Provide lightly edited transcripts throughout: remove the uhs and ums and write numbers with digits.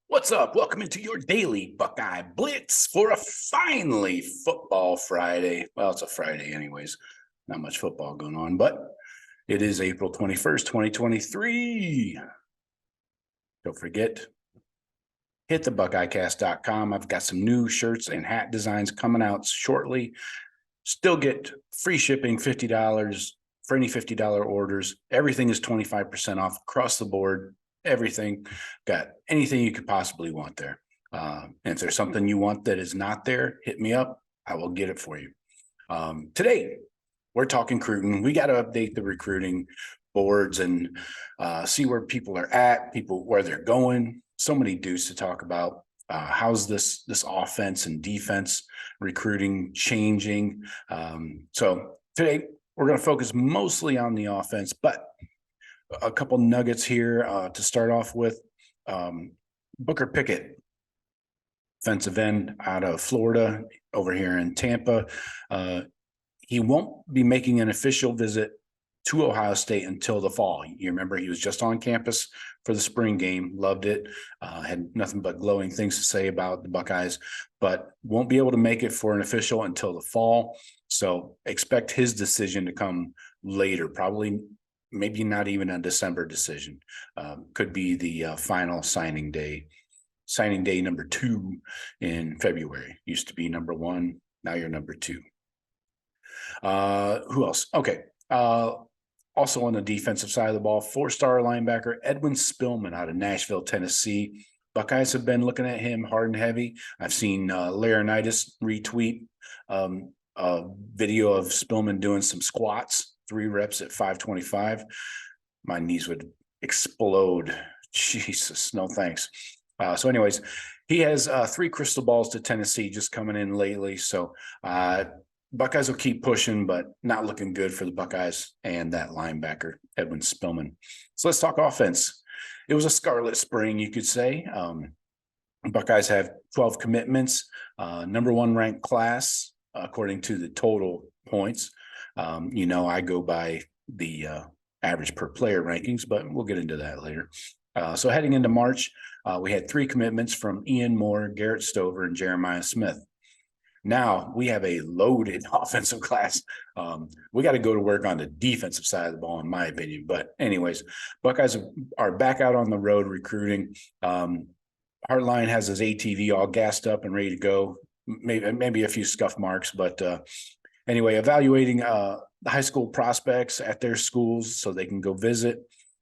What's up? Welcome into your daily Buckeye Blitz for a finally football Friday. Well, it's a Friday anyways. Not much football going on, but it is April 21st, 2023. Don't forget, hit the buckeyecast.com. I've got some new shirts and hat designs coming out shortly. Still get free shipping, $50 for any $50 orders. Everything is 25% off across the board. Everything, got anything you could possibly want there. And if there's something you want that is not there, hit me up. I will get it for you. Today, we're talking recruiting. We got to update the recruiting boards and see where people are at, where they're going. So many dudes to talk about. How's this offense and defense recruiting changing? So today, we're going to focus mostly on the offense, but a couple nuggets here to start off with. Booker Pickett, defensive end out of Florida, over here in Tampa. He won't be making an official visit to Ohio State until the fall. You remember he was just on campus for the spring game, loved it, had nothing but glowing things to say about the Buckeyes, but won't be able to make it for an official until the fall. So expect his decision to come later, probably maybe not even a December decision. Could be the final signing day. Signing day number 2 in February. Used to be number 1. Now you're number 2. Who else? Okay. Also on the defensive side of the ball, 4-star linebacker Edwin Spillman out of Nashville, Tennessee. Buckeyes have been looking at him hard and heavy. I've seen Laurinaitis retweet a video of Spillman doing some squats, 3 reps at 525. My knees would explode. Jesus, no thanks. So anyways, he has 3 crystal balls to Tennessee just coming in lately. So Buckeyes will keep pushing, but not looking good for the Buckeyes and that linebacker, Edwin Spillman. So let's talk offense. It was a scarlet spring, you could say. Buckeyes have 12 commitments, number 1 ranked class, according to the total points. I go by the average per player rankings, but we'll get into that later. So heading into March, we had 3 commitments from Ian Moore, Garrett Stover, and Jeremiah Smith. Now we have a loaded offensive class. We got to go to work on the defensive side of the ball, in my opinion. But anyways, Buckeyes are back out on the road recruiting. Hartline has his ATV all gassed up and ready to go. Maybe a few scuff marks, but anyway, evaluating the high school prospects at their schools so they can go visit.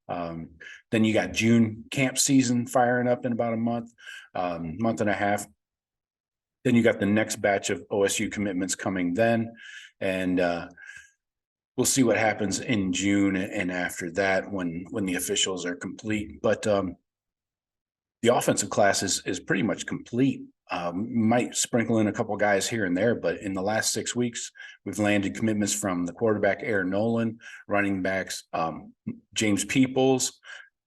Then you got June camp season firing up in about a month and a half. Then you got the next batch of OSU commitments coming then. And we'll see what happens in June and after that when the officials are complete. But the offensive class is pretty much complete. Might sprinkle in a couple guys here and there, but in the last 6 weeks, we've landed commitments from the quarterback Aaron Nolan, running backs James Peoples,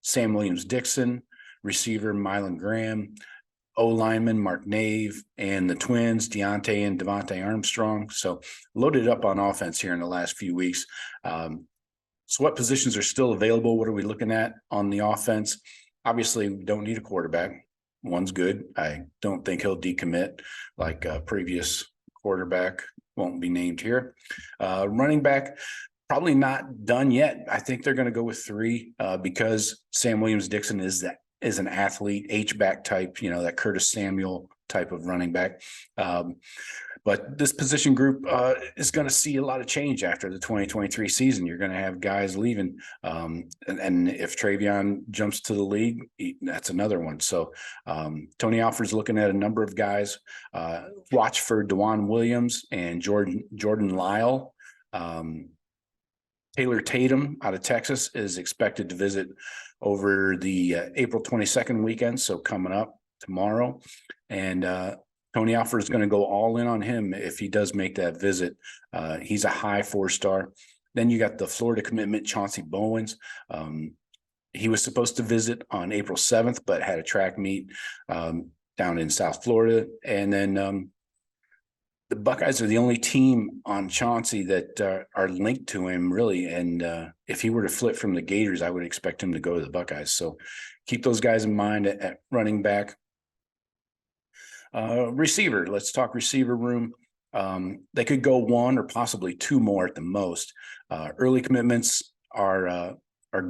Sam Williams-Dixon, receiver Mylan Graham, O-lineman Mark Nave, and the twins Deontay and Devontae Armstrong. So loaded up on offense here in the last few weeks. So what positions are still available? What are we looking at on the offense? Obviously, we don't need a quarterback. One's good. I don't think he'll decommit like a previous quarterback. Won't be named here. Running back, probably not done yet. I think they're going to go with 3 because Sam Williams-Dixon is an athlete, H-back type, that Curtis Samuel type of running back. But this position group is going to see a lot of change after the 2023 season. You're going to have guys leaving. And if Travion jumps to the league, that's another one. So Tony Alford's looking at a number of guys. Watch for DeJuan Williams and Jordan Lyle. Taylor Tatum out of Texas is expected to visit over the April 22nd weekend. So coming up tomorrow. And Tony Alford is going to go all in on him if he does make that visit. He's a high 4-star. Then you got the Florida commitment, Chauncey Bowens. He was supposed to visit on April 7th, but had a track meet down in South Florida. And then the Buckeyes are the only team on Chauncey that are linked to him, really. And if he were to flip from the Gators, I would expect him to go to the Buckeyes. So keep those guys in mind at running back. Receiver. Let's talk receiver room. They could go one or possibly two more at the most. Early commitments are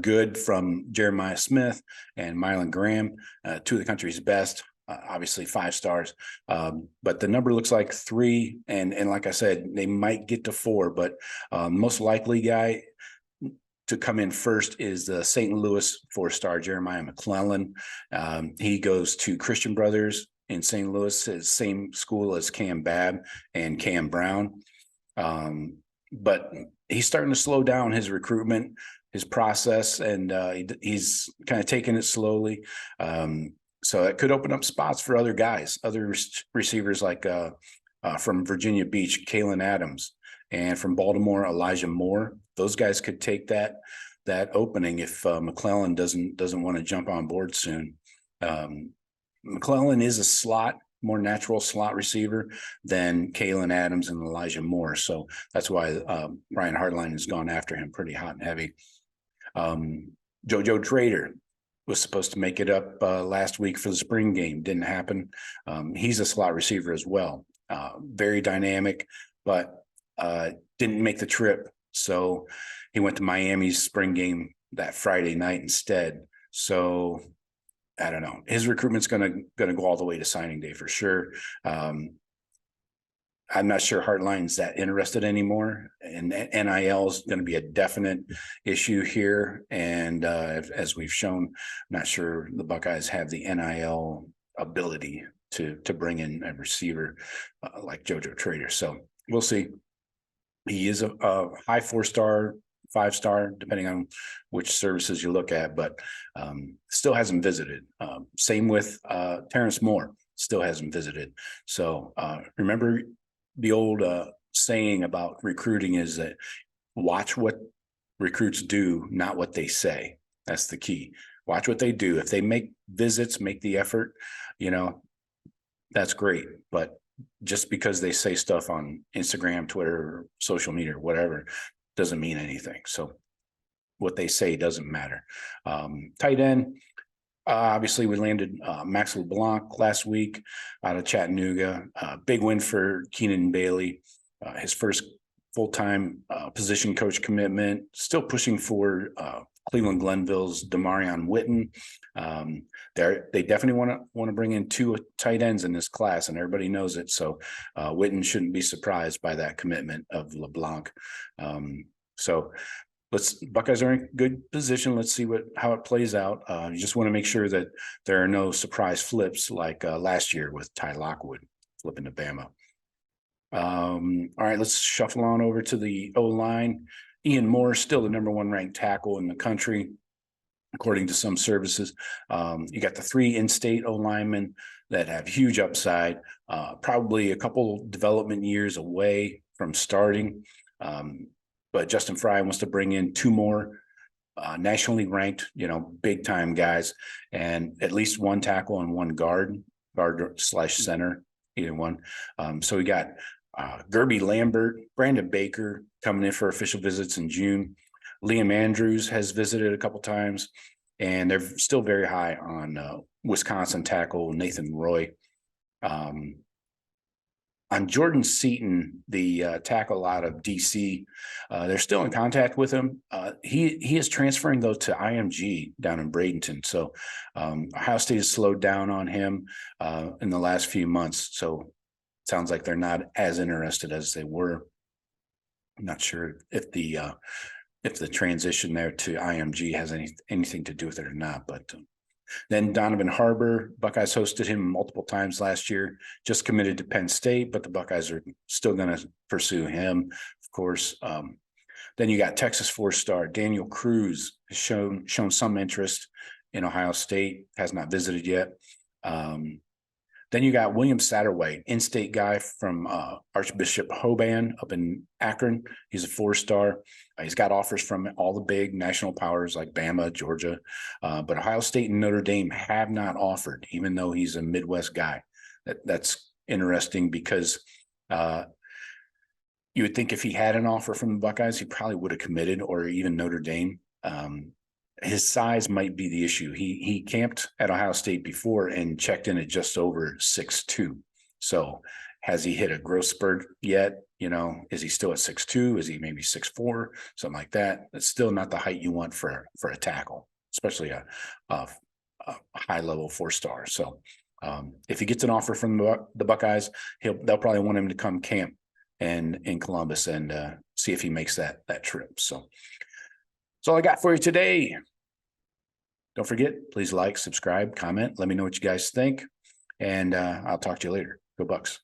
good from Jeremiah Smith and Mylan Graham, two of the country's best. Obviously 5 stars, but the number looks like 3, and like I said, they might get to 4, but most likely guy to come in first is the St. Louis 4-star Jeremiah McClellan. He goes to Christian Brothers in St. Louis, same school as Cam Babb and Cam Brown. But he's starting to slow down his recruitment, his process, and he's kind of taking it slowly. So it could open up spots for other guys, other receivers like from Virginia Beach, Kalen Adams, and from Baltimore, Elijah Moore. Those guys could take that opening if McClellan doesn't want to jump on board soon. McClellan is a more natural slot receiver than Kalen Adams and Elijah Moore. So that's why Brian Hartline has gone after him pretty hot and heavy. JoJo Trader was supposed to make it up last week for the spring game. Didn't happen. He's a slot receiver as well. Very dynamic, but didn't make the trip. So he went to Miami's spring game that Friday night instead. So I don't know. His recruitment's gonna go all the way to signing day for sure. I'm not sure Hartline's that interested anymore, and NIL is going to be a definite issue here. And as we've shown, I'm not sure the Buckeyes have the NIL ability to bring in a receiver like JoJo Trader. So we'll see. He is a high 4-star, 5-star, depending on which services you look at, but still hasn't visited. Same with Terrence Moore, still hasn't visited. So remember the old saying about recruiting is that watch what recruits do, not what they say. That's the key. Watch what they do. If they make visits, make the effort, that's great. But just because they say stuff on Instagram, Twitter, or social media, or whatever, doesn't mean anything. So what they say doesn't matter. Tight end. Obviously, we landed Max LeBlanc last week out of Chattanooga. Big win for Keenan Bailey. His first full-time position coach commitment. Still pushing for Cleveland Glenville's Demarion Witten. They definitely want to bring in 2 tight ends in this class, and everybody knows it. So Witten shouldn't be surprised by that commitment of LeBlanc. So Buckeyes are in good position. Let's see how it plays out. You just want to make sure that there are no surprise flips like last year with Ty Lockwood flipping to Bama. All right, let's shuffle on over to the O-line. Ian Moore, still the #1 ranked tackle in the country, according to some services. You got the 3 in-state O-linemen that have huge upside, probably a couple development years away from starting. But Justin Fry wants to bring in 2 more nationally ranked, big time guys, and at least 1 tackle and 1 guard/center, either one. So we got Gerby Lambert, Brandon Baker coming in for official visits in June. Liam Andrews has visited a couple times, and they're still very high on Wisconsin tackle Nathan Roy. On Jordan Seaton, the tackle out of DC, they're still in contact with him. He is transferring, though, to IMG down in Bradenton. So Ohio State has slowed down on him in the last few months. So it sounds like they're not as interested as they were. I'm not sure if the transition there to IMG has anything to do with it or not, but then Donovan Harbor, Buckeyes hosted him multiple times last year, just committed to Penn State, but the Buckeyes are still going to pursue him, of course. Then you got Texas 4-star Daniel Cruz, has shown some interest in Ohio State, has not visited yet. Then you got William Satterwhite, in-state guy from Archbishop Hoban up in Akron. He's a 4-star. He's got offers from all the big national powers like Bama, Georgia, but Ohio State and Notre Dame have not offered, even though he's a Midwest guy. That's interesting because you would think if he had an offer from the Buckeyes, he probably would have committed, or even Notre Dame. His size might be the issue. He camped at Ohio State before and checked in at just over 6'2". So has he hit a growth spurt yet? You know, is he still at 6'2"? Is he maybe 6'4", something like that? It's still not the height you want for a tackle, especially a high level 4-star. So if he gets an offer from the Buckeyes, they'll probably want him to come camp in Columbus and see if he makes that trip. So that's all I got for you today. Don't forget, please like, subscribe, comment, let me know what you guys think, and I'll talk to you later. Go Bucks.